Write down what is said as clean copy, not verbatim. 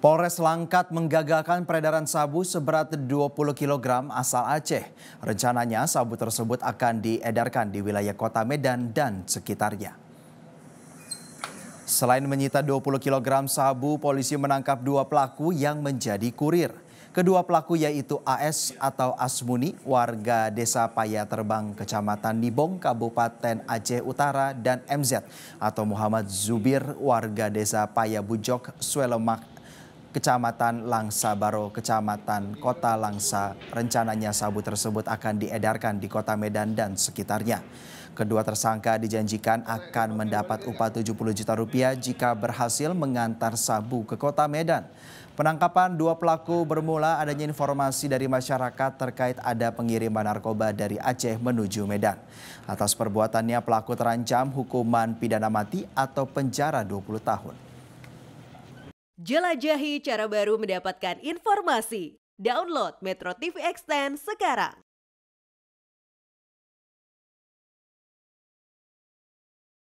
Polres Langkat menggagalkan peredaran sabu seberat 20 kg asal Aceh. Rencananya sabu tersebut akan diedarkan di wilayah Kota Medan dan sekitarnya. Selain menyita 20 kg sabu, polisi menangkap dua pelaku yang menjadi kurir. Kedua pelaku yaitu AS atau Asmuni, warga Desa Paya Terbang, Kecamatan Nibong, Kabupaten Aceh Utara, dan MZ atau Muhammad Zubir, warga Desa Paya Bujok, Swelemak, Kecamatan Langsa Baro, Kecamatan Kota Langsa. Rencananya sabu tersebut akan diedarkan di Kota Medan dan sekitarnya. Kedua tersangka dijanjikan akan mendapat upah 70 juta rupiah jika berhasil mengantar sabu ke Kota Medan. Penangkapan dua pelaku bermula adanya informasi dari masyarakat terkait ada pengiriman narkoba dari Aceh menuju Medan. Atas perbuatannya pelaku terancam hukuman pidana mati atau penjara 20 tahun. Jelajahi cara baru mendapatkan informasi. Download Metro TV Extend sekarang.